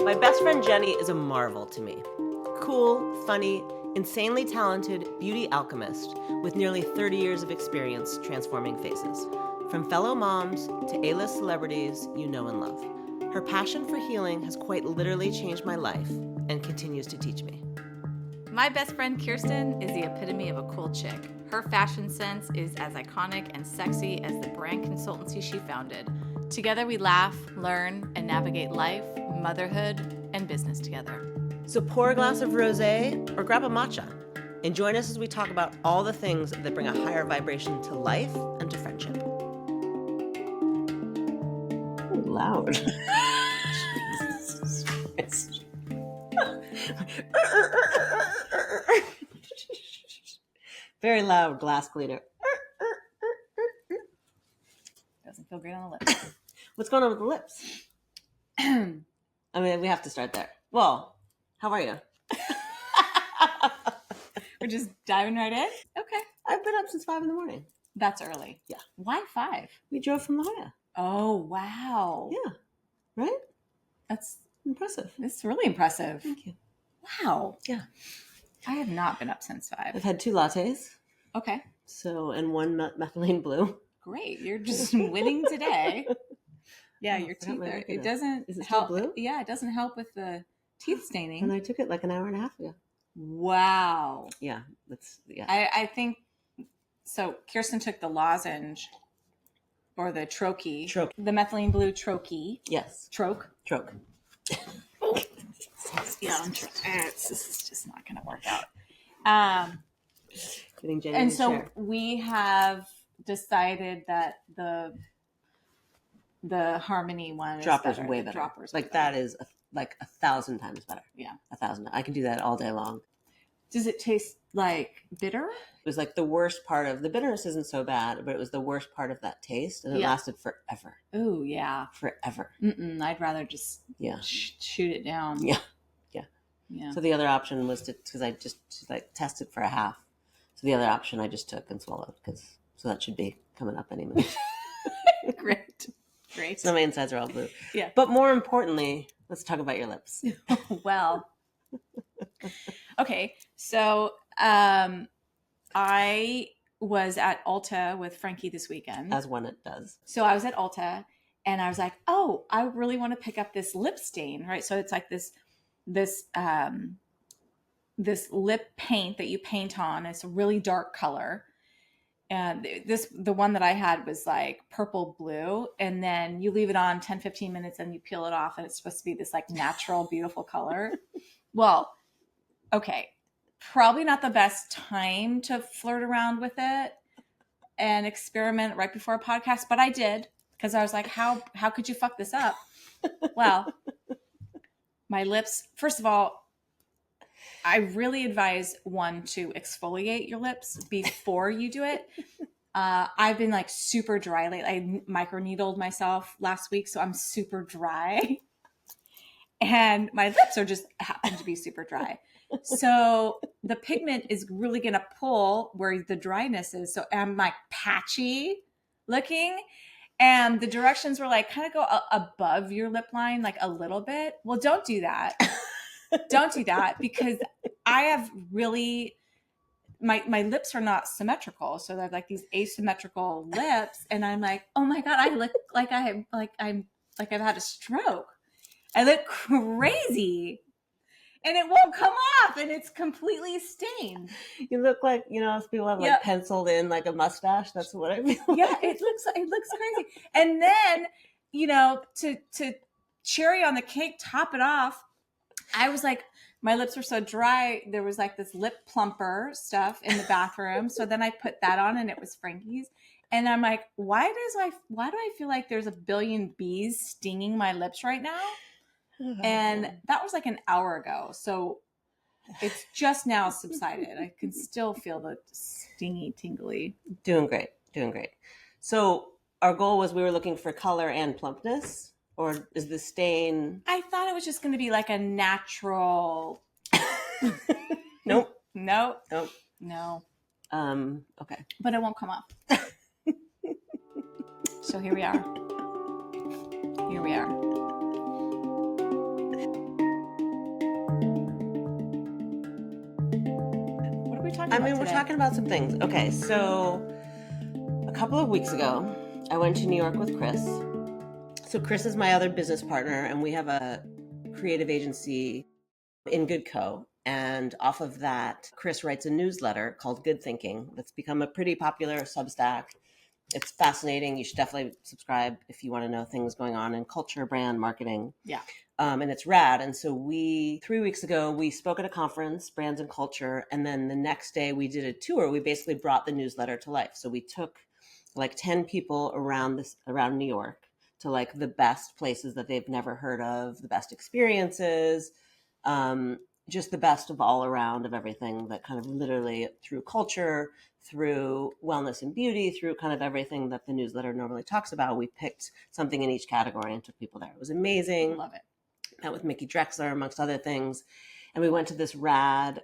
My best friend Jenny is a marvel to me. Cool, funny, insanely talented beauty alchemist with nearly 30 years of experience transforming faces. From fellow moms to A-list celebrities you know and love. Her passion for healing has quite literally changed my life and continues to teach me. My best friend Kirsten is the epitome of a cool chick. Her fashion sense is as iconic and sexy as the brand consultancy she founded. Together we laugh, learn, and navigate life, motherhood, and business together. So pour a glass of rosé or grab a matcha and join us as we talk about all the things that bring a higher vibration to life and to friendship. Loud. Very loud glass cleaner. Doesn't feel great on the lips. What's going on with the lips? I mean, we have to start there. Well, how are you? We're just diving right in? Okay. I've been up since 5 a.m. That's early. Yeah. Why 5? We drove from La Jolla. Oh, wow. Yeah. Right? That's impressive. It's really impressive. Thank you. Wow. Yeah. I have not been up since 5. I've had 2 lattes. Okay. And 1 methylene-blue. Great. You're just winning today. Yeah, your teeth are. It doesn't Is it help. still blue? Yeah, it doesn't help with the teeth staining. And I took it like an hour and a half ago. Wow. Yeah. Yeah. I think so. Kirsten took the lozenge or the troche. The methylene-blue troche. Yes. Troche. Yeah. This is just not going to work out. Getting Jenny and in so chair. we have decided that the Harmony one Dropper's is better. way The better. Dropper's like better. that is like 1,000 times better. Yeah. 1,000. I can do that all day long. Does it taste like bitter? It was like the worst part of the bitterness isn't so bad, but it was the worst part of that taste, and it lasted forever. Oh yeah, forever. I'd rather just shoot it down. Yeah. Yeah. So the other option was because I just tested for a half. So the other option I just took and swallowed so that should be coming up any minute. Great. So my insides are all blue. Yeah. But more importantly, let's talk about your lips. Well. Okay. So I was at Ulta with Frankie this weekend. As one it does. So I was at Ulta and I was like, oh, I really want to pick up this lip stain, right? So it's like this lip paint that you paint on. It's a really dark color. And the one that I had was like purple blue. And then you leave it on 10, 15 minutes and you peel it off and it's supposed to be this like natural, beautiful color. Well, okay. Probably not the best time to flirt around with it and experiment right before a podcast, but I did because I was like, how could you fuck this up? Well, my lips, first of all, I really advise one to exfoliate your lips before you do it. I've been like super dry lately. I microneedled myself last week, so I'm super dry. And my lips are just happen to be super dry. So the pigment is really going to pull where the dryness is. So I'm like patchy looking. And the directions were like, kind of go above your lip line, like a little bit. Well, don't do that. Don't do that because I have really, my lips are not symmetrical. So they're like these asymmetrical lips. And I'm like, oh my God, I look like I've had a stroke. I look crazy. And it won't come off and it's completely stained. You look like, if people have like penciled in like a mustache, that's what I feel like. Yeah, it looks crazy. And then, to cherry on the cake, top it off, I was like, my lips were so dry. There was like this lip plumper stuff in the bathroom. So then I put that on and it was Frankie's. And I'm like, why do I feel like there's a billion bees stinging my lips right now? And that was like an hour ago. So it's just now subsided. I can still feel the stingy, tingly. Doing great. So our goal was we were looking for color and plumpness, or is the stain? I thought it was just going to be like a natural. Nope. No. Okay. But it won't come off. So here we are. talking about today? We're talking about some things. Okay, so a couple of weeks ago, I went to New York with Chris. So Chris is my other business partner, and we have a creative agency in Good Co. And off of that, Chris writes a newsletter called Good Thinking that's become a pretty popular Substack. It's fascinating. You should definitely subscribe if you want to know things going on in culture, brand, marketing. Yeah. And it's rad. And so 3 weeks ago, we spoke at a conference, Brands and Culture. And then the next day we did a tour. We basically brought the newsletter to life. So we took like 10 people around New York to like the best places that they've never heard of, the best experiences, just the best of all around of everything that kind of literally through culture, through wellness and beauty, through kind of everything that the newsletter normally talks about. We picked something in each category and took people there. It was amazing. Love it. Met with Mickey Drexler, amongst other things. And we went to this rad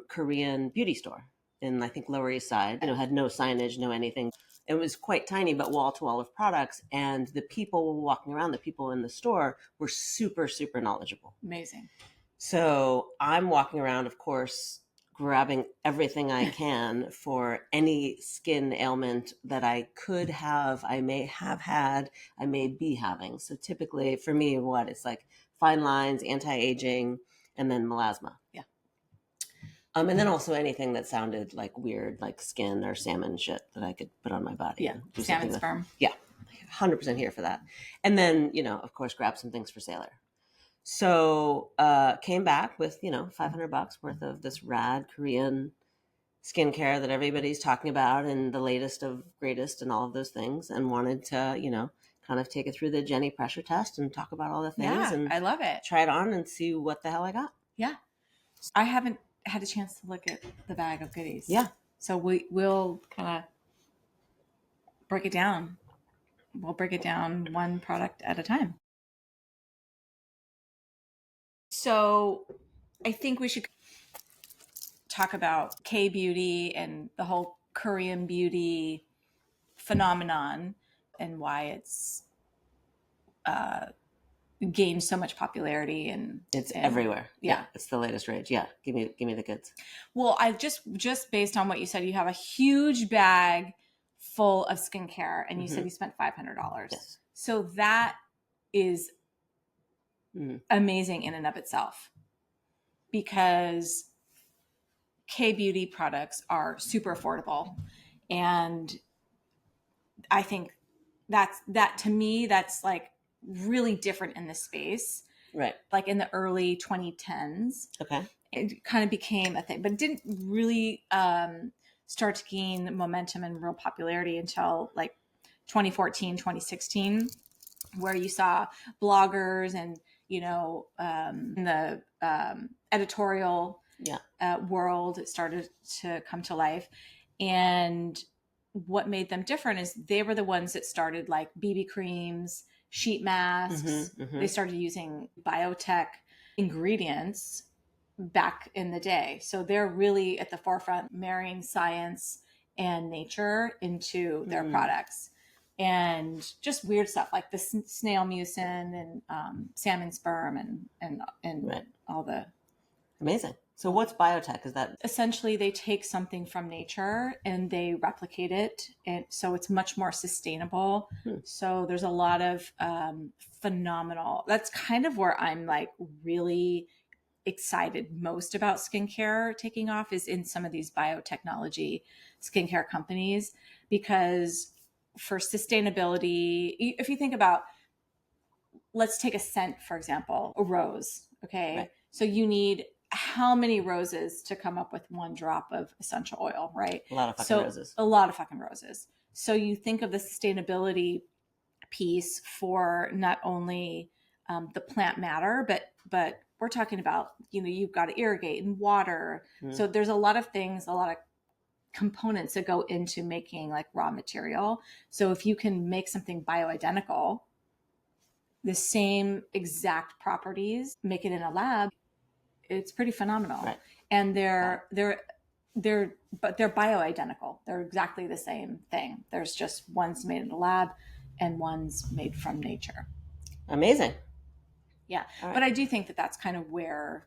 Korean beauty store in, I think, Lower East Side. Had no signage, no anything. It was quite tiny, but wall to wall of products. And the people walking around, the people in the store were super, super knowledgeable. Amazing. So I'm walking around, of course, grabbing everything I can for any skin ailment that I could have, I may have had, I may be having. So typically for me, it's like fine lines, anti-aging, and then melasma. Yeah. And then also anything that sounded like weird, like skin or salmon shit that I could put on my body. Yeah. Salmon sperm. Yeah. 100% here for that. And then, of course, grab some things for Sailor. So came back with, $500 worth of this rad Korean skincare that everybody's talking about and the latest of greatest and all of those things, and wanted to, kind of take it through the Jenny pressure test and talk about all the things. Yeah, and I love it. Try it on and see what the hell I got. Yeah. I haven't had a chance to look at the bag of goodies. Yeah. So we'll kind of break it down. We'll break it down one product at a time. So I think we should talk about K-beauty and the whole Korean beauty phenomenon and why it's gained so much popularity and everywhere. Yeah. It's the latest rage. Yeah. Give me the goods. Well, I just based on what you said, you have a huge bag full of skincare and you said you spent $500. Yes. So that is amazing in and of itself, because K-beauty products are super affordable. And I think that to me, that's like really different in this space. Right. Like in the early 2010s. Okay. It kind of became a thing, but it didn't really start to gain momentum and real popularity until like 2014, 2016, where you saw bloggers and, in the editorial world, it started to come to life. And what made them different is they were the ones that started like BB creams, sheet masks. They started using biotech ingredients back in the day. So they're really at the forefront, marrying science and nature into their products. And just weird stuff like the snail mucin and salmon sperm and all the... Amazing. So what's biotech? Is that... Essentially, they take something from nature and they replicate it. And so it's much more sustainable. So there's a lot of phenomenal... That's kind of where I'm like really excited most about skincare taking off, is in some of these biotechnology skincare companies, because for sustainability, if you think about, let's take a scent, for example, a rose. Okay. Right. So you need how many roses to come up with one drop of essential oil, right? A lot of fucking roses. A lot of fucking roses. So you think of the sustainability piece for not only the plant matter, but we're talking about, you've got to irrigate and water. So there's a lot of things, a lot of components that go into making like raw material. So if you can make something bioidentical, the same exact properties, make it in a lab, it's pretty phenomenal. Right. And they're bioidentical. They're exactly the same thing. There's just one's made in a lab and one's made from nature. Amazing. Yeah. Right. But I do think that that's kind of where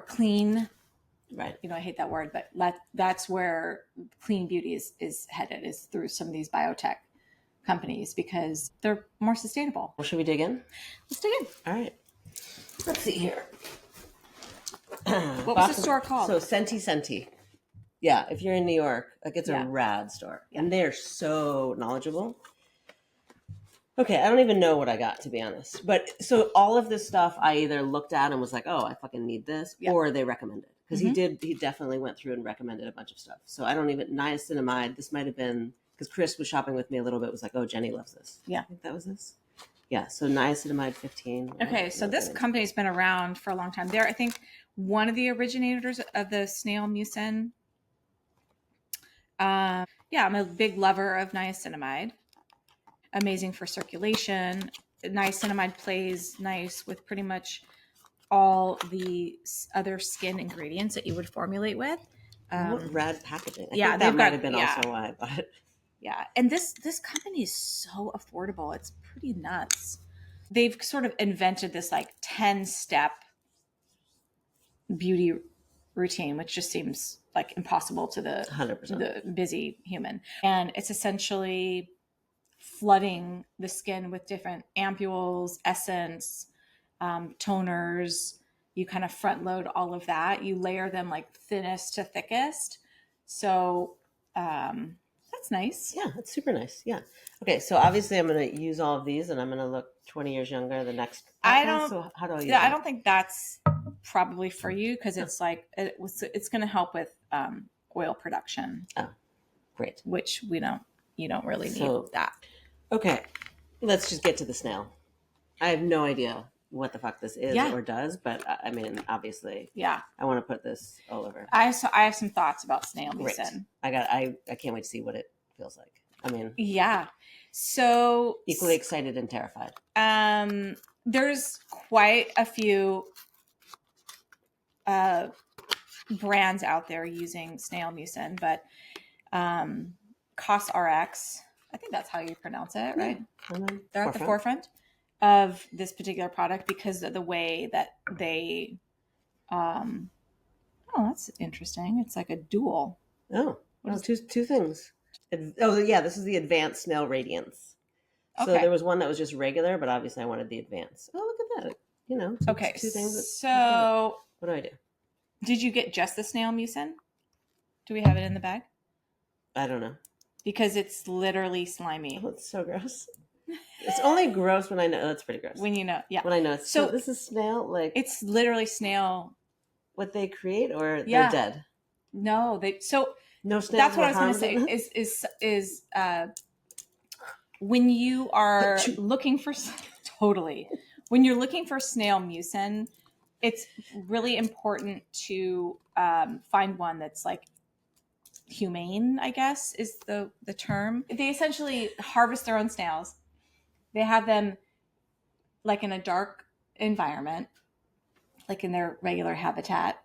clean Right. I hate that word, but that's where clean beauty is headed, is through some of these biotech companies, because they're more sustainable. Well, should we dig in? Let's dig in. All right. Let's see here. What was the store called? So Senti. Yeah, if you're in New York, like it's Yeah. a rad store. Yeah. And they're so knowledgeable. Okay, I don't even know what I got, to be honest. But so all of this stuff I either looked at and was like, oh, I fucking need this, or they recommended. Because he definitely went through and recommended a bunch of stuff. So I don't even, niacinamide, this might have been, because Chris was shopping with me a little bit, was like, oh, Jenny loves this. Yeah. I think that was this. Yeah, so niacinamide 15. Okay, so this company's been around for a long time. They're, I think, one of the originators of the Snail Mucin. Yeah, I'm a big lover of niacinamide. Amazing for circulation. Niacinamide plays nice with pretty much all the other skin ingredients that you would formulate with. What rad packaging. I yeah, think that might have been also why I bought it. Yeah, and this company is so affordable. It's pretty nuts. They've sort of invented this like 10-step beauty routine, which just seems like impossible to the 100%. the busy human. And it's essentially flooding the skin with different ampules, essence, toners. You kind of front load all of that. You layer them like thinnest to thickest. So that's nice. Yeah, it's super nice. Yeah. Okay, so obviously I'm going to use all of these and I'm going to look 20 years younger the next. So how do I use I don't think that's probably for you, because it's like it's going to help with oil production. Oh, great. Which you don't really need that. Okay, let's just get to the snail. I have no idea what the fuck this is or does, but I mean, obviously, I want to put this all over. I have some thoughts about Snail Mucin. I can't wait to see what it feels like. I mean, so equally excited and terrified. There's quite a few brands out there using Snail Mucin, but CosRx, I think that's how you pronounce it, right? They're at the forefront of this particular product because of the way that they that's interesting. It's like a dual. Two things. This is the advanced Snail Radiance. So there was one that was just regular, but obviously I wanted the advanced. Oh, look at that. Okay, two things. So what do I do? Did you get just the Snail Mucin? Do we have it in the bag? I don't know. Because it's literally slimy. Oh, it's so gross. It's only gross when I know. That's pretty gross. When you know, yeah. When I know. So this is Snail, like it's literally Snail. What they create, or they're dead? No, no Snail. That's what I was going to say. Is when you are looking for when you're looking for Snail Mucin, it's really important to find one that's like humane, I guess is the term. They essentially harvest their own snails. They have them like in a dark environment, like in their regular habitat,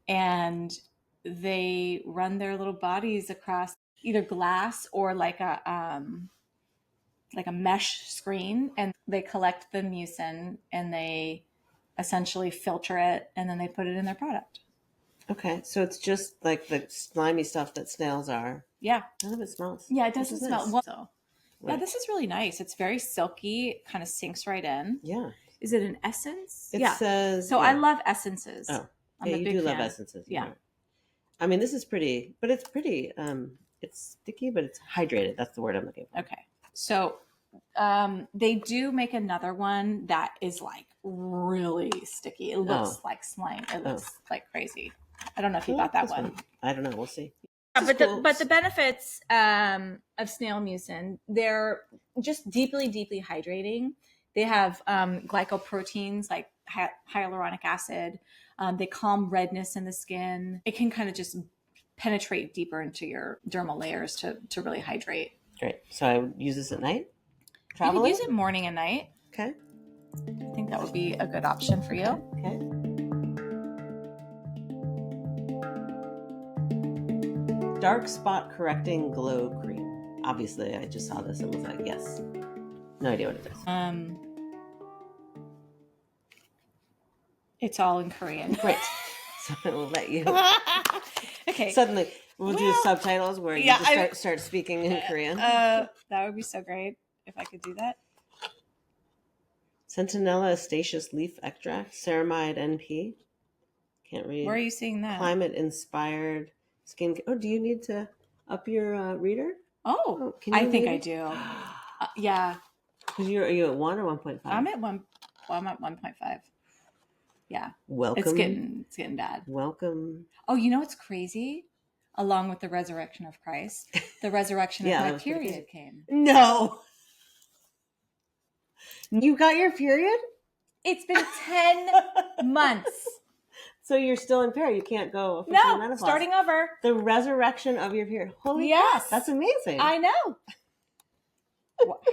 and they run their little bodies across either glass or like a mesh screen, and they collect the mucin and they essentially filter it, and then they put it in their product. Okay, so it's just like the slimy stuff that snails are. Yeah. None of it smells. Yeah, it doesn't smell. Well, yeah, this is really nice. It's very silky. It kind of sinks right in. Yeah. Is it an essence? It says... So I love essences. Oh, yeah, you do love essences. Yeah. Right. I mean, this is pretty, but it's pretty, it's sticky, but it's hydrated. That's the word I'm looking for. Okay. So they do make another one that is like really sticky. It looks like slime. It looks like crazy. I don't know if you got that one. I don't know. We'll see. But the benefits of Snail Mucin, they're just deeply, deeply hydrating. They have glycoproteins like hyaluronic acid. They calm redness in the skin. It can kind of just penetrate deeper into your dermal layers to really hydrate. Great. So I would use this at night? You could use it morning and night. Okay. I think that would be a good option for you. Okay. Dark spot correcting glow cream. Obviously, I just saw this and was like, yes. No idea what it is. It's all in Korean. Great. So I will let you. Okay. Suddenly, we'll do subtitles where you just start speaking in Korean. That would be so great if I could do that. Centinella Astaceous Leaf Extract, Ceramide NP. Can't read. Where are you seeing that? Climate Inspired Skin. Oh, do you need to up your reader? Oh, can you I think I do. Yeah. Are you at 1 or 1.5? I'm at 1. Well, I'm at 1.5. Yeah. Welcome. It's getting bad. Welcome. Oh, you know what's crazy? Along with the resurrection of Christ, the resurrection of my period came. No. You got your period? It's been 10 months. So you're still in period. You can't go. No, menopause. Starting over. The resurrection of your period. Holy crap, that's amazing. I know.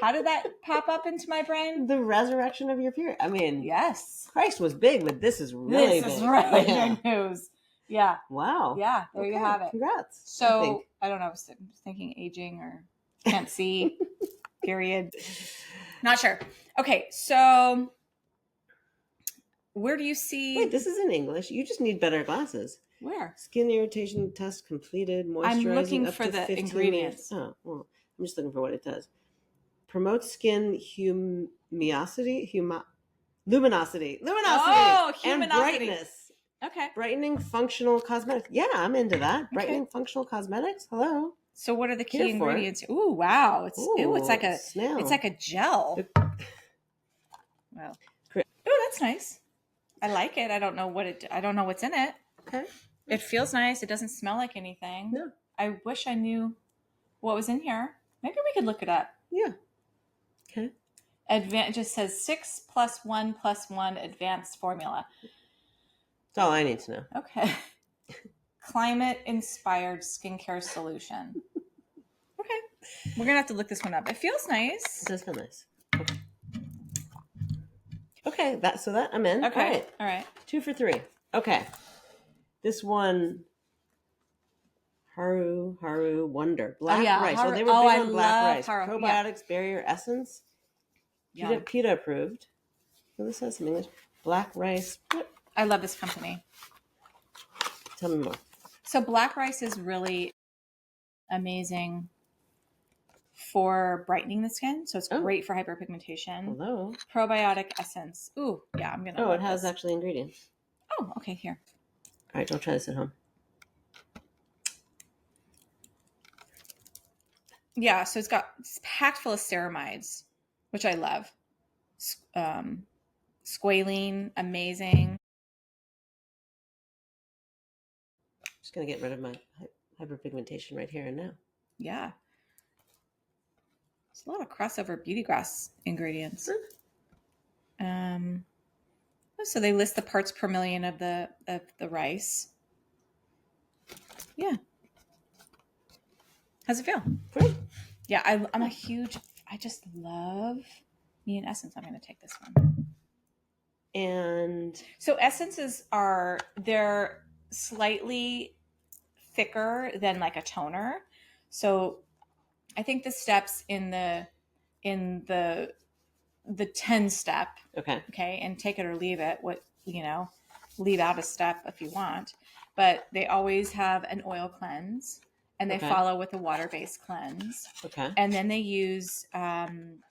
How did that pop up into my brain? The resurrection of your period. I mean, yes. Christ was big, but this is really big. This is really big news. Yeah. Wow. Yeah, there you have it. Congrats. So, I don't know. I was thinking aging or can't see, period. Not sure. Okay, so where do you see... Wait, this is in English. You just need better glasses. Where? Skin irritation test completed. Moisturizing I'm looking up for to the 15 ingredients. minutes. Oh, well, I'm just looking for what it does. Promotes skin luminosity. Luminosity. Oh, and brightness. Okay. Brightening functional cosmetics. Yeah, I'm into that. Brightening functional cosmetics. Hello. So what are the key ingredients? Ooh, wow. It's like a Snail. It's like a gel. Wow. Ooh, that's nice. I like it. I don't know what's in it. Okay. It feels nice. It doesn't smell like anything. No. I wish I knew what was in here. Maybe we could look it up. Yeah. Okay. It just says 6+1+1 advanced formula. That's all I need to know. Okay. Climate inspired skincare solution. Okay. We're going to have to look this one up. It feels nice. It does feel nice. Okay. I'm in. Okay. All right. 2 for 3. Okay. This one, Haru Wonder. Black rice. They were big on black rice. Probiotics barrier essence. PETA approved. So this has some English. Black rice. I love this company. Tell me more. So black rice is really amazing for brightening the skin. So it's great for hyperpigmentation. Hello. Probiotic essence. Ooh, yeah, I'm going to it has actually ingredients. Oh, okay, here. All right, don't try this at home. Yeah, so it's packed full of ceramides, which I love. Squalene, amazing. Just going to get rid of my hyperpigmentation right here and now. Yeah. There's a lot of crossover beauty grass ingredients. So they list the parts per million of the rice. Yeah. How's it feel? Great. Yeah, I just love me and Essence. I'm going to take this one. And so essences they're slightly thicker than like a toner. So I think the steps in the 10 step. Okay. And take it or leave it. Leave out a step if you want, but they always have an oil cleanse and they follow with a water-based cleanse. Okay. And then they use some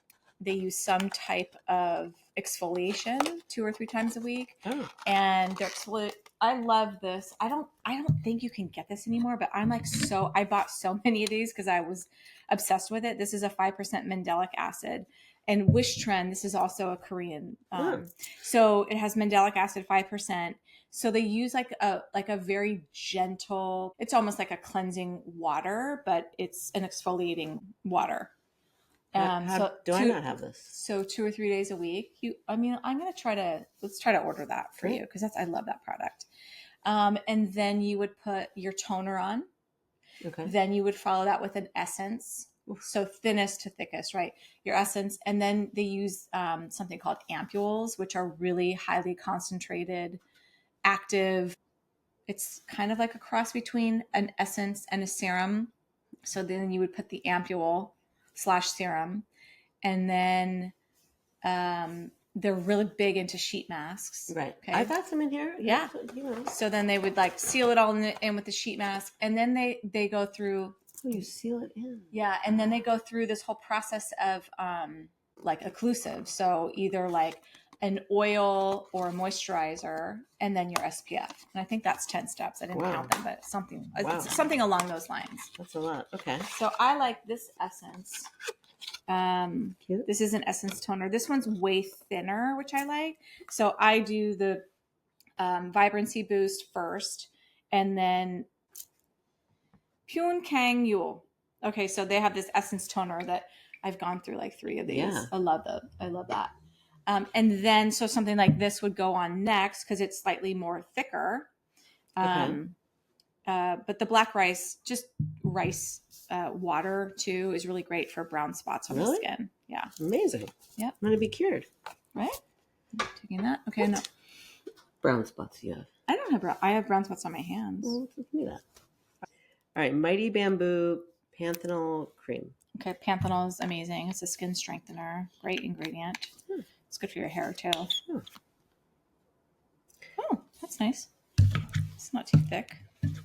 type of exfoliation 2 or 3 times a week. Oh. And they're I love this. I don't think you can get this anymore, but I bought so many of these because I was obsessed with it. This is a 5% mandelic acid. And Wish Trend, this is also a Korean. So it has mandelic acid 5%. So they use like a very gentle, it's almost like a cleansing water, but it's an exfoliating water. Do I not have this? So 2 or 3 days a week. Let's try to order that for you because I love that product. And then you would put your toner on. Okay. Then you would follow that with an essence. So thinnest to thickest, right? Your essence. And then they use something called ampules, which are really highly concentrated, active. It's kind of like a cross between an essence and a serum. So then you would put the ampule /serum. And then they're really big into sheet masks. Right. Okay. I got some in here. Yeah. You know. So then they would like seal it all in with the sheet mask, and then they go through. Oh, you seal it in. Yeah, and then they go through this whole process of like occlusive. So either like an oil or a moisturizer, and then your SPF. And I think that's 10 steps. I didn't count them, but something it's something along those lines. That's a lot. Okay. So I like this essence. Cute. This is an essence toner. This one's way thinner, which I like. So I do the vibrancy boost first, and then Pyun Kang Yul. Okay, so they have this essence toner that I've gone through like 3 of these. Yeah. I love that. And then so something like this would go on next because it's slightly more thicker. But the black rice, just rice water too, is really great for brown spots on the skin. Yeah. Amazing. Yeah. I'm gonna be cured. Right? Taking that. Okay, no. Brown spots you have. I don't have I have brown spots on my hands. Well, give me that. All right, Mighty Bamboo Panthenol Cream. Okay, panthenol is amazing. It's a skin strengthener. Great ingredient. It's good for your hair too. Oh, that's nice. It's not too thick. It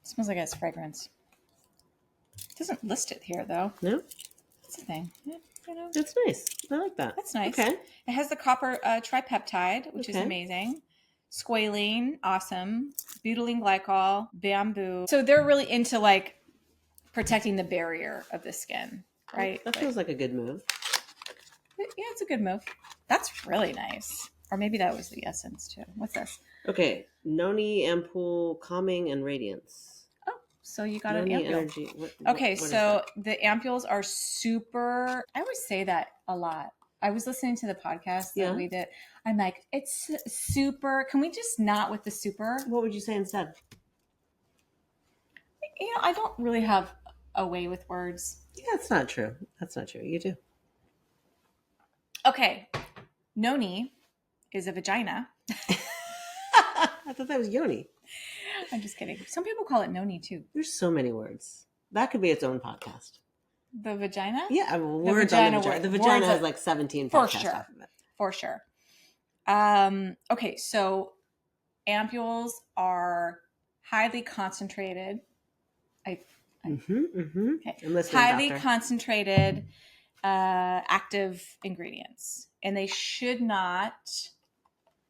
smells like it has fragrance. It doesn't list it here though. No? That's the thing. Yeah, you know. That's nice. I like that. That's nice. Okay. It has the copper tripeptide, which is amazing. Squalene, awesome. Butylene glycol, bamboo. So they're really into like protecting the barrier of the skin, right? That feels like a good move. Yeah, it's a good move. That's really nice. Or maybe that was the essence too. What's this? Okay, Noni Ampoule Calming and Radiance. Oh, so you got Noni an ampule. Energy. Okay, what so the ampules are super. I always say that a lot. I was listening to the podcast that we did. I'm like, it's super. Can we just not with the super? What would you say instead? You know, I don't really have a way with words. Yeah, that's not true. That's not true. You do. Okay. Noni is a vagina. I thought that was yoni. I'm just kidding. Some people call it noni too. There's so many words. That could be its own podcast. The vagina? Yeah, words on the vagina. The vagina has like 17 podcasts off of it. For sure. Okay, so ampules are highly concentrated. Okay. I'm listening, highly doctor. concentrated active ingredients, and they should not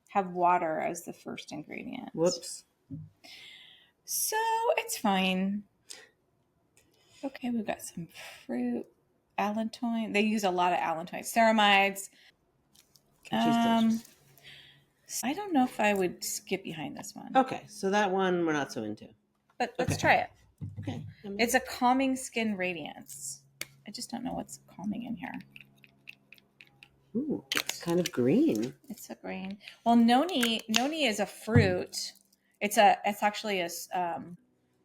have water as the first ingredient. Whoops. So it's fine. Okay, we've got some fruit, allantoin. They use a lot of allantoin. Ceramides. I don't know if I would skip behind this one. Okay, so that one we're not so into. But let's try it. Okay. It's a calming skin radiance. I just don't know what's calming in here. Ooh, it's kind of green. It's a green. Well, noni is a fruit. It's actually a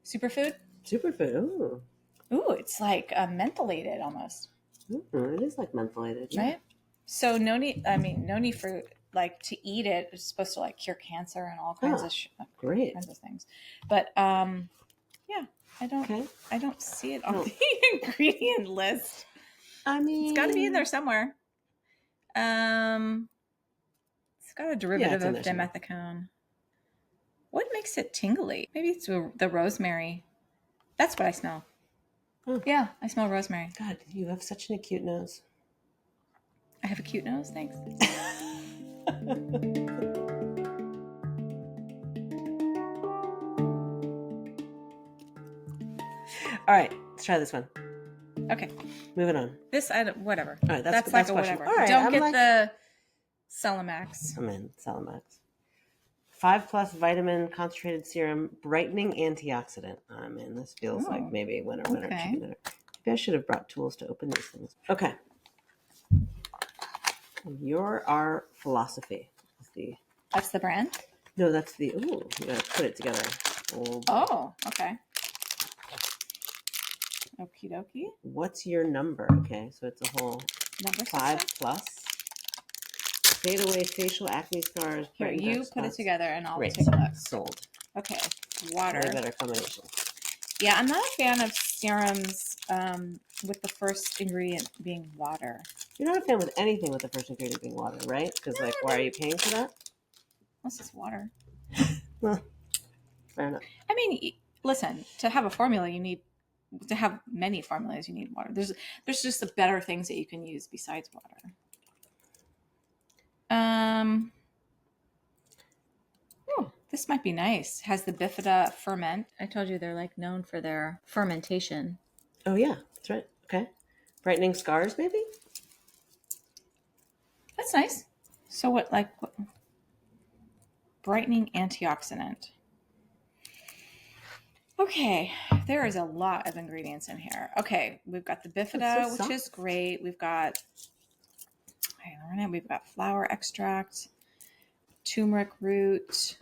superfood. Superfood. Ooh. Ooh, it's like mentholated almost. Ooh, it is like mentholated, yeah. Right? So noni fruit, like to eat it is supposed to like cure cancer and all kinds of great kinds of things. But yeah, I don't see it on the ingredient list. I mean, it's got to be in there somewhere. It's got a derivative of dimethicone. What makes it tingly? Maybe it's the rosemary. That's what I smell. Oh. Yeah, I smell rosemary. God, you have such an acute nose. I have a cute nose, thanks. All right, let's try this one. Okay. Moving on. This, whatever. All right, that's like a whatever. All right, don't get the Salamax. I'm in Salamax. 5+ vitamin concentrated serum, brightening antioxidant. Oh man, this feels like maybe winner, chicken dinner. Maybe I should have brought tools to open these things. Okay. You're our philosophy. That's the brand? No, that's the. Ooh, you gotta put it together. Oh, okay. Okie dokie. What's your number? Okay, so it's a whole number 5+. Fade away facial acne scars. Here, you put it together and I'll take a look. Sold. Okay. Water. Way better combination. Yeah, I'm not a fan of serums with the first ingredient being water. You're not a fan with anything with the first ingredient being water, right? Because, like, why are you paying for that? This is water. Well, fair enough. I mean, listen, to have a formula, to have many formulas, you need water. There's just the better things that you can use besides water. Oh, this might be nice. Has the bifida ferment. I told you they're like known for their fermentation. Oh, yeah, that's right. Okay. Brightening scars, maybe? That's nice. So what brightening antioxidant. Okay, there is a lot of ingredients in here. Okay, we've got the bifida, which is great. We've got flower extract, turmeric root,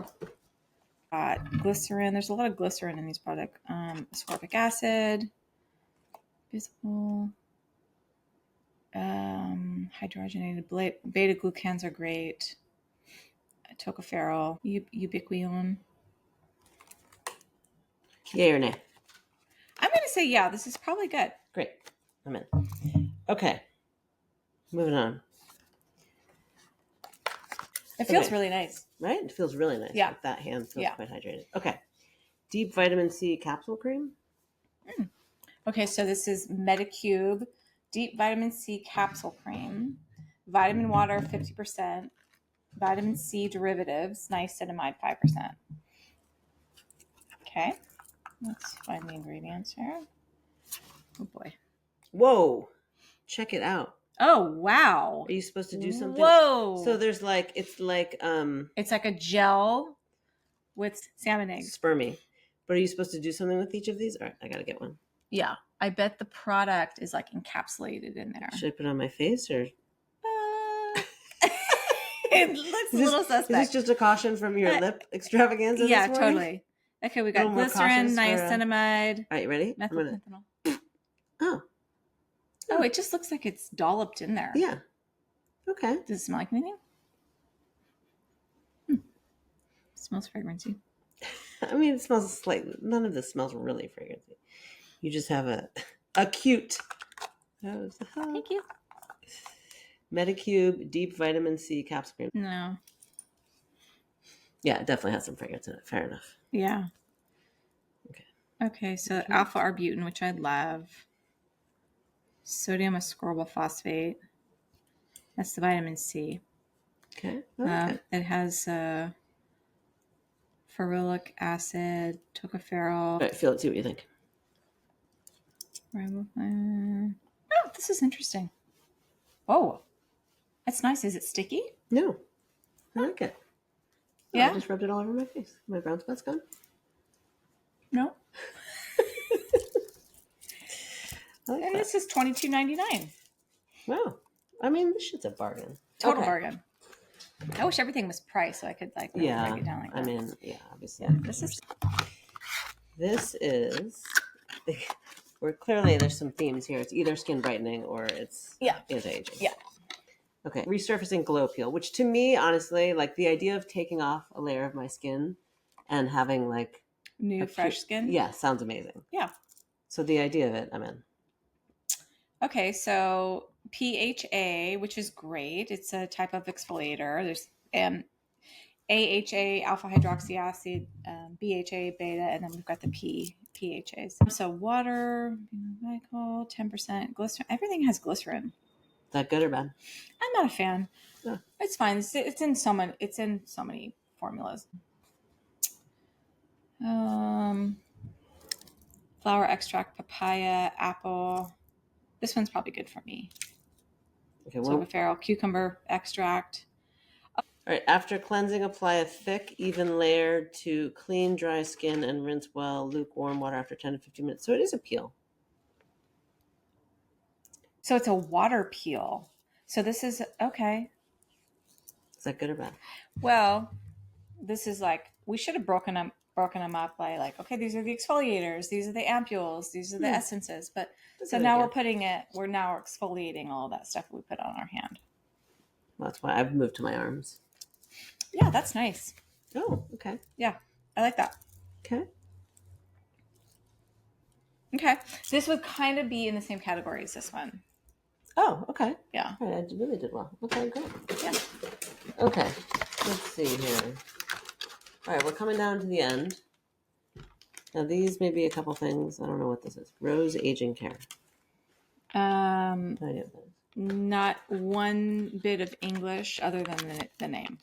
glycerin. There's a lot of glycerin in these products. Ascorbic acid, visible, hydrogenated beta glucans are great. Tocopherol, ubiquinone. Yay or nay? I'm going to say yeah. This is probably good. Great. I'm in. Okay. Moving on. It feels really nice. Right? It feels really nice. Yeah. Like that hand feels quite hydrated. Okay. Deep vitamin C capsule cream. Okay, so this is Medicube Deep Vitamin C Capsule Cream. Vitamin water 50%. Vitamin C derivatives, niacinamide 5%. Okay, let's find the ingredients here. Oh boy. Whoa. Check it out. Oh, wow. Are you supposed to do something? Whoa. So there's like, it's like a gel with salmon eggs. Spermy. But are you supposed to do something with each of these? All right, I got to get one. Yeah. I bet the product is like encapsulated in there. Should I put it on my face or? It looks a little suspect. Is this just a caution from your lip extravaganza? Yeah, this morning? totally. Okay, we got glycerin, niacinamide. All right, you ready? Methanol. Oh, it just looks like it's dolloped in there. yeah. Okay. Does it smell like anything? It smells fragrancy. I mean, it smells slightly. None of this smells really fragrancy. You just have a cute. Thank you. Medicube Deep Vitamin C Capsule Cream. No. Yeah, it definitely has some fragrance in it. Fair enough. Yeah. Okay, so alpha arbutin, which I love. Sodium ascorbyl phosphate. That's the vitamin C. Okay. It has ferulic acid, tocopherol. All right, feel it. See what you think. Oh, this is interesting. Oh, that's nice. Is it sticky? No, I like it. Oh, Yeah, I just rubbed it all over my face. My brown spot's gone. No. And this is $22.99. Wow. I mean, this shit's a bargain. Total bargain. I wish everything was priced so I could break it down like that. I mean, yeah, obviously. Yeah, this is where clearly there's some themes here. It's either skin brightening or it's anti-aging. Yeah. Okay. Resurfacing glow peel, which to me, honestly, like the idea of taking off a layer of my skin and having like new fresh skin. Yeah, sounds amazing. Yeah. So the idea of it, I'm in. Okay, so PHA, which is great. It's a type of exfoliator. There's AHA, alpha hydroxy acid, BHA, beta, and then we've got the PHAs. So water, glycol, 10% glycerin. Everything has glycerin. Is that good or bad? I'm not a fan. Yeah. It's fine. It's in so many formulas. Flower extract, papaya, apple. This one's probably good for me. Okay, Tocopherol, cucumber extract. All right. After cleansing, apply a thick, even layer to clean, dry skin and rinse well. Lukewarm water after 10 to 15 minutes. So it is a peel. So it's a water peel. So this is okay. Is that good or bad? Well, this is like we should have broken them up by like, okay, these are the exfoliators, these are the ampules, these are the essences. But so now we're exfoliating all that stuff we put on our hand. Well, that's why I've moved to my arms. Yeah, that's nice. Oh, okay. Yeah, I like that. Okay. Okay. This would kind of be in the same category as this one. Oh, okay. Yeah. All right, I really did well. Okay, great. Yeah. Okay, let's see here. All right, we're coming down to the end. Now these may be a couple things. I don't know what this is. Rose aging care. Um, No idea what that is. not one bit of English other than the name.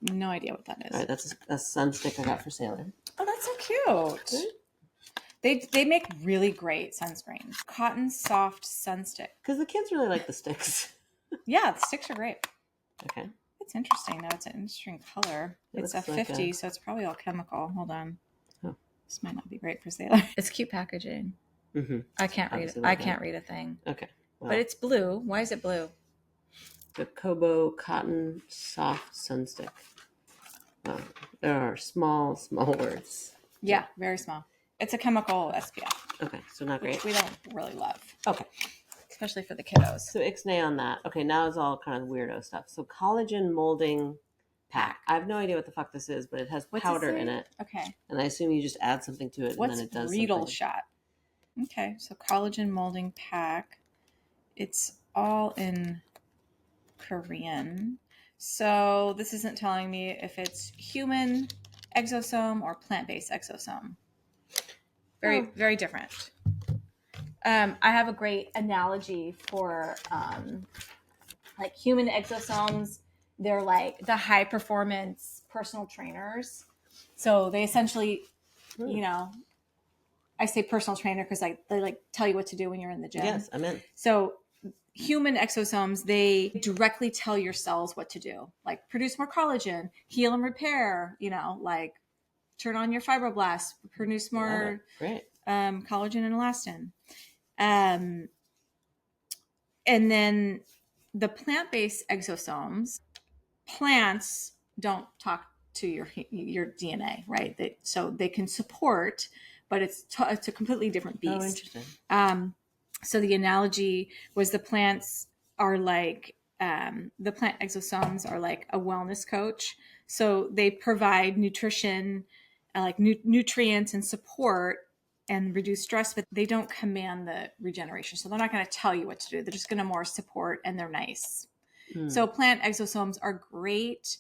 No idea what that is. All right, that's a sun stick I got for Sailor. Oh, that's so cute. Right? They make really great sunscreens. Cotton soft sun stick. Because the kids really like the sticks. Yeah, the sticks are great. Okay. It's interesting though. It's an interesting color. It's a 50, so it's probably all chemical. Hold on. Oh. This might not be great for Sailor. It's cute packaging. Mm-hmm. I can't read it. I can't read a thing. Okay. Well, but it's blue. Why is it blue? The Kobo Cotton Soft Sunstick. There are small words. Yeah, very small. It's a chemical SPF. Okay, so not great. Which we don't really love. Okay. Especially for the kiddos. So ixnay on that. Okay, now it's all kind of weirdo stuff. So collagen molding pack. I have no idea what the fuck this is, but it has powder in it. Okay. And I assume you just add something to it and then it does Riedel something. shot? Okay, so collagen molding pack. It's all in Korean. So this isn't telling me if it's human exosome or plant-based exosome. Very different. I have a great analogy for like human exosomes. They're like the high performance personal trainers. So they essentially, you know, I say personal trainer because they like tell you what to do when you're in the gym. Yes, I'm in. So human exosomes, they directly tell your cells what to do, like produce more collagen, heal and repair, you know, like turn on your fibroblasts, produce more collagen and elastin. And then the plant-based exosomes, plants don't talk to your DNA, right? So they can support, but it's a completely different beast. Oh, interesting. So the analogy was the plants are like, the plant exosomes are like a wellness coach. So they provide nutrition, like nutrients and support and reduce stress, but they don't command the regeneration. So they're not going to tell you what to do. They're just going to more support, and they're nice. So plant exosomes are great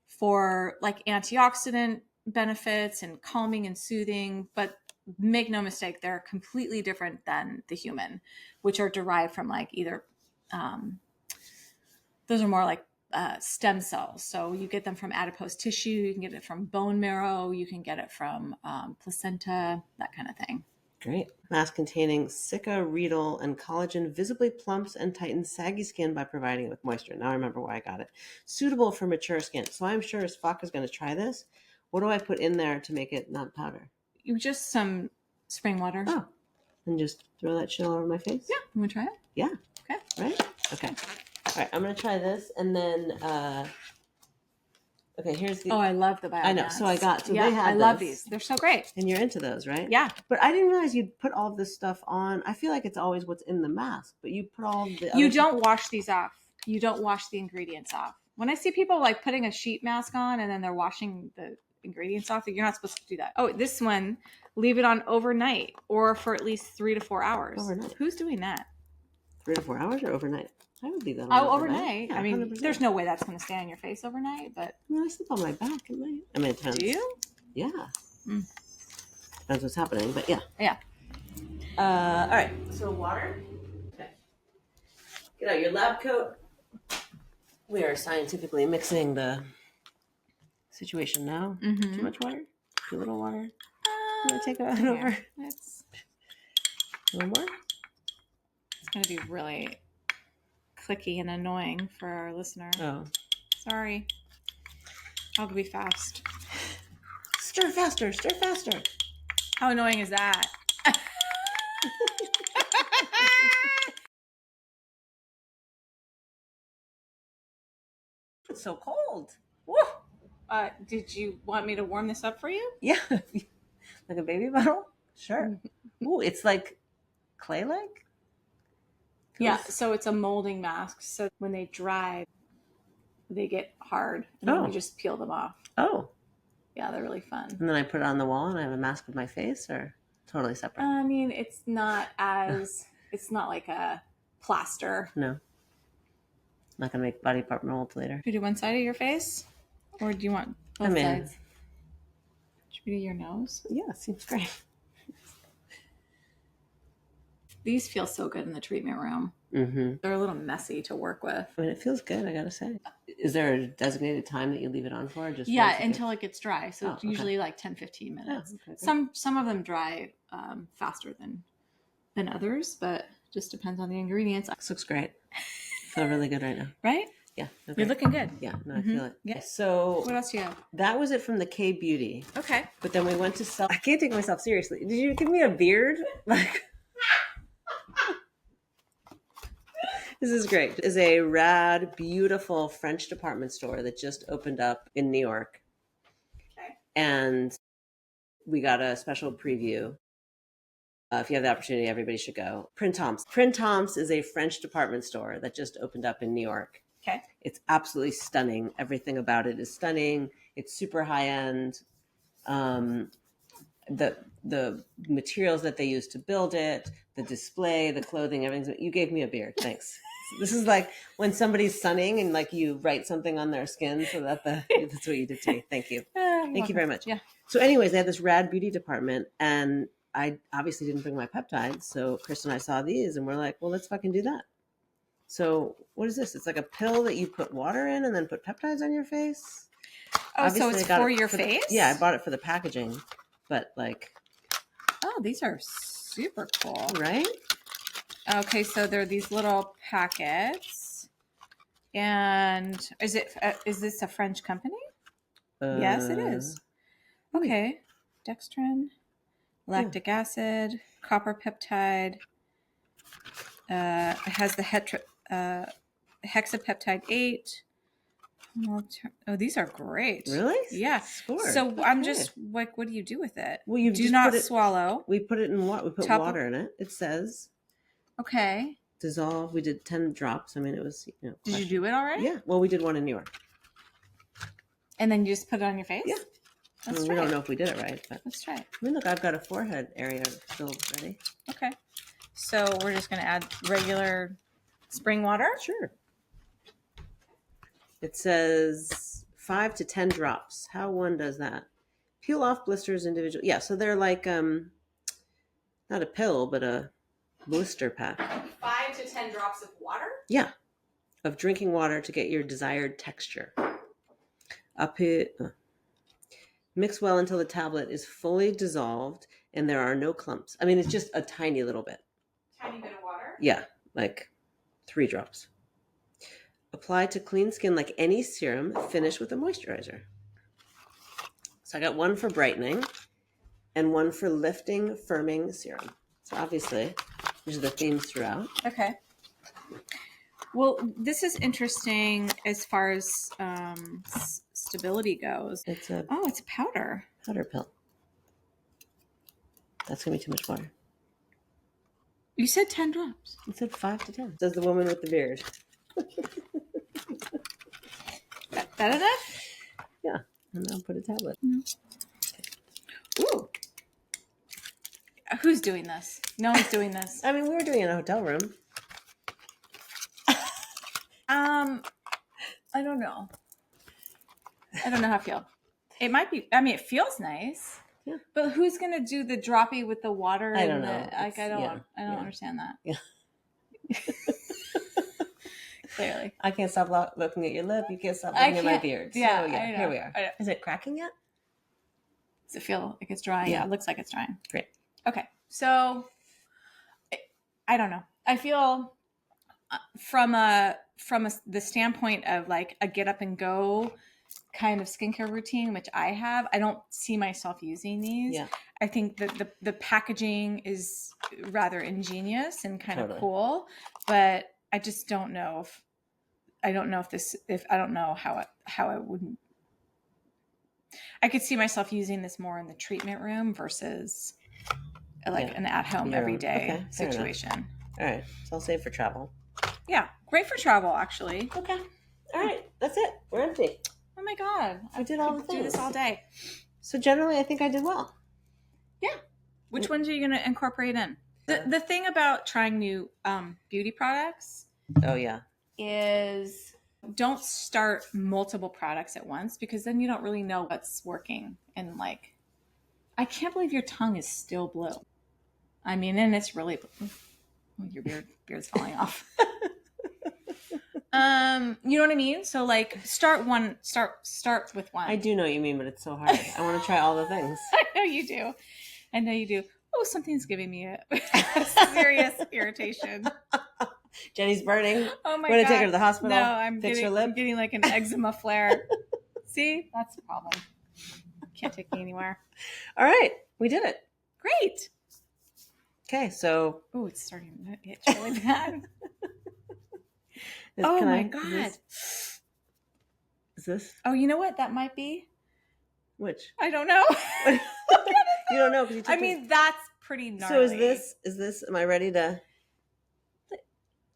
for like antioxidant benefits and calming and soothing, but make no mistake, they're completely different than the human, which are derived from like either, those are more like stem cells. So you get them from adipose tissue, you can get it from bone marrow, you can get it from placenta, that kind of thing. Great. Mask containing Sika, Riedel, and collagen visibly plumps and tightens saggy skin by providing it with moisture. Now I remember why I got it. Suitable for mature skin. So I'm sure as fuck is going to try this. What do I put in there to make it not powder? Just some spring water. Oh, and just throw that shit all over my face? Yeah. You want to try it? Yeah. Okay. Right? Okay. All right. I'm going to try this. And then, okay, here's the... Oh, I love the biohacks. I know. So I got... So yeah, they had I love these. They're so great. And you're into those, right? Yeah. But I didn't realize you'd put all this stuff on. I feel like it's always what's in the mask, but you put all the... You don't wash these off. You don't wash the ingredients off. When I see people like putting a sheet mask on and then they're washing the ingredients off, you're not supposed to do that. Oh, this one, leave it on overnight or for at least 3 to 4 hours. Overnight. Who's doing that? 3 to 4 hours or overnight? I would leave that on. Oh, overnight. Yeah, I mean, 100%. there's no way that's going to stay on your face overnight, but... I mean, I sleep on my back at night. I mean, it depends. Do you? Yeah. Mm. Depends what's happening, but yeah. Yeah. All right. So water. Okay. Get out your lab coat. We are scientifically mixing the situation now. Mm-hmm. Too much water? Too little water? You want to take that over? It's A little more? It's going to be really clicky and annoying for our listener. Oh. Sorry. I'll be fast. Stir faster. Stir faster. How annoying is that? It's so cold. Woo! Did you want me to warm this up for you? Yeah. Like a baby bottle? Sure. Ooh, it's like clay-like? Yeah, so it's a molding mask. So when they dry, they get hard. And then you just peel them off. Oh. Yeah, they're really fun. And then I put it on the wall and I have a mask of my face, or totally separate? I mean, it's not as, it's not like a plaster. No. I'm not going to make body part molds later. Should we do one side of your face? Or do you want both sides? Should we do your nose? Yeah, seems great. These feel so good in the treatment room. Mm-hmm. They're a little messy to work with. I mean, it feels good, I gotta say. Is there a designated time that you leave it on for? Or just until it gets dry. So it's usually like 10-15 minutes. Oh, okay, some of them dry faster than others, but just depends on the ingredients. This looks great. I feel really good right now. Right? Yeah. Okay. You're looking good. Yeah, no, I feel it. Yeah. So what else do you have? That was it from the K Beauty. Okay. But then we went to I can't take myself seriously. Did you give me a beard? Like this is great. It's a rad, beautiful French department store that just opened up in New York. Okay. And we got a special preview. If you have the opportunity, everybody should go. Printemps. Printemps is a French department store that just opened up in New York. Okay. It's absolutely stunning. Everything about it is stunning. It's super high end. The materials that they use to build it, the display, the clothing, everything. You gave me a beard. Thanks. This is like when somebody's sunning and like you write something on their skin so that that's what you did to me. Thank you. Thank you very much. Yeah. So anyways, they had this rad beauty department and I obviously didn't bring my peptides. So Kristen and I saw these and we're like, well, let's fucking do that. So what is this? It's like a pill that you put water in and then put peptides on your face. Oh, Obviously, so it's for your face? Yeah, I bought it for the packaging, but like. Oh, these are super cool. Right? Okay, so they're these little packets. And is this a French company? Yes, it is. Okay. Dextrin, lactic acid, copper peptide. It has the hexapeptide 8. Oh, these are great. Really? Yeah. Score. So okay. I'm just like, what do you do with it? Well, you do not swallow. We put it in water. We put water in it. It says. Okay. Dissolve. We did 10 drops. I mean, it was, Did you do it already? Yeah. Well, we did one in New York. And then you just put it on your face? Yeah. Let's we don't know if we did it right, but let's try it. I mean, look, I've got a forehead area filled ready. Okay. So we're just going to add regular spring water? Sure. It says 5 to 10 drops. How one does that? Peel off blisters individual. Yeah, so they're like not a pill, but a blister pack. 5 to 10 drops of water? Yeah, of drinking water to get your desired texture. Up here, mix well until the tablet is fully dissolved and there are no clumps. I mean, it's just a tiny little bit. Tiny bit of water? Yeah, like 3 drops. Apply to clean skin like any serum. Finish with a moisturizer. So I got one for brightening and one for lifting, firming serum. So obviously, these are the themes throughout. Okay. Well, this is interesting as far as stability goes. It's a powder. Powder pill. That's going to be too much water. You said 10 drops. You said 5 to 10. Says the woman with the beard. That enough? Yeah. And I'll put a tablet. Mm-hmm. Okay. Ooh. Who's doing this? No one's doing this. I mean, we were doing it in a hotel room. I don't know. I don't know how I feel. It might be, I mean, it feels nice. Yeah. But who's going to do the droppy with the water? I don't know. I don't understand that. Yeah. Clearly. I can't stop looking at your lip. You can't stop looking at my beard. So, yeah, here we are. Is it cracking yet? Does it feel like it's drying? Yeah. It looks like it's drying. Great. Okay. So, I don't know. I feel from the standpoint of like a get up and go kind of skincare routine, which I have, I don't see myself using these. Yeah. I think that the packaging is rather ingenious and kind of cool, but I just don't know if I don't know how I wouldn't. I could see myself using this more in the treatment room versus like an at-home everyday situation. All right. So I'll save for travel. Yeah. Great for travel, actually. Okay. All right. That's it. We're empty. Oh my God. I did all the things. Do this all day. So generally, I think I did well. Yeah. Which ones are you going to incorporate in? The thing about trying new beauty products Oh, yeah. is don't start multiple products at once, because then you don't really know what's working. And like, I can't believe your tongue is still blue. I mean, and it's really blue. Oh, your beard's falling off. You know what I mean? So like, start with one. I do know what you mean, but it's so hard. I want to try all the things. I know you do. Oh, something's giving me a serious irritation. Jenny's burning. Oh my We're going God. to take her to the hospital. No, I'm fix her lip. getting like an eczema flare. See? That's the problem. Can't take me anywhere. All right. We did it. Great. Okay, so. Oh, it's starting to itch really bad. Oh my God. Is this? Oh, you know what that might be? Which? I don't know. You don't know because you took I mean, that's pretty gnarly. So is this, am I ready to,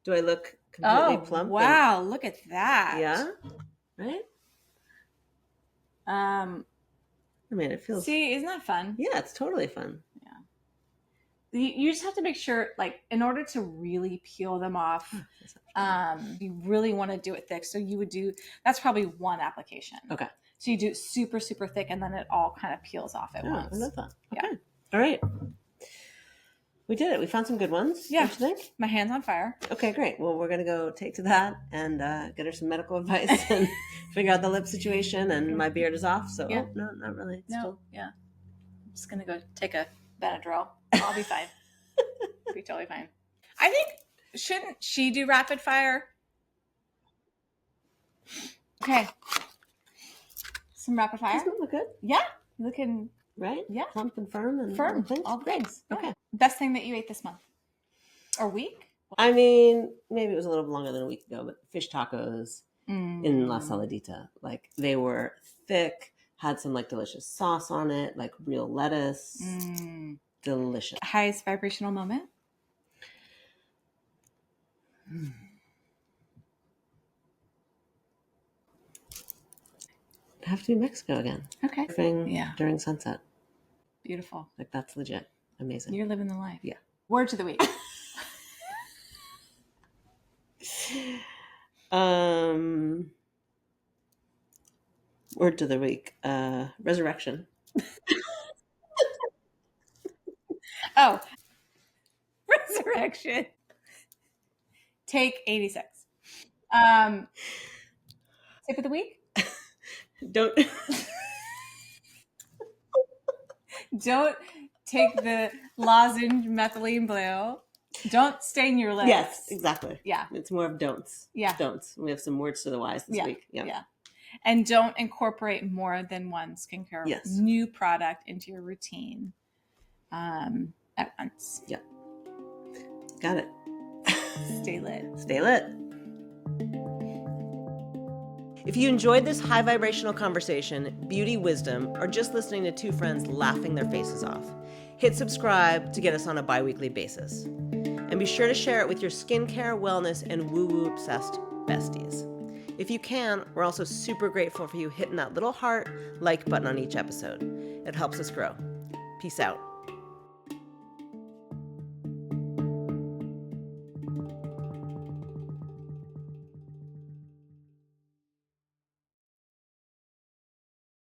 do I look completely plump? Wow, look at that. Yeah? Right? I mean, it feels. See, isn't that fun? Yeah, it's totally fun. Yeah. You just have to make sure, like, in order to really peel them off, you really want to do it thick. So you would that's probably one application. Okay. So you do it super, super thick, and then it all kind of peels off at once. I love that. Okay. Yeah. All right. We did it. We found some good ones. Yeah. What do you think? My hand's on fire. Okay, great. Well, we're going to go take to that and get her some medical advice and figure out the lip situation. And my beard is off. So, Yeah. no, not really. No. Yeah. I'm just going to go take a Benadryl. I'll be fine. I'll be totally fine. I think, shouldn't she do rapid fire? Okay. Some rapid fire. Doesn't it look good? Yeah. You're looking Right? Yeah. Plump and firm and firm. things. All the things. Yeah. Okay. Best thing that you ate this month or week? I mean, maybe it was a little longer than a week ago, but fish tacos in La Saladita, like they were thick, had some like delicious sauce on it, like real lettuce. Delicious. Highest vibrational moment? Have to be Mexico again. Okay. Surfing during sunset. Beautiful. Like that's legit. Amazing. You're living the life. Yeah. Word to the week. Word to the week. Resurrection. Oh. Resurrection. Take 86. Tip of the week? Don't take the lozenge methylene-blue. Don't stain your lips. Yes, exactly. Yeah. It's more of don'ts. Yeah. Don'ts. We have some words to the wise this week. Yeah. Yeah. And don't incorporate more than one skincare new product into your routine at once. Yeah. Got it. Stay lit. Stay lit. If you enjoyed this high vibrational conversation, beauty wisdom, or just listening to two friends laughing their faces off, hit subscribe to get us on a bi-weekly basis. And be sure to share it with your skincare, wellness, and woo-woo obsessed besties. If you can, we're also super grateful for you hitting that little heart like button on each episode. It helps us grow. Peace out.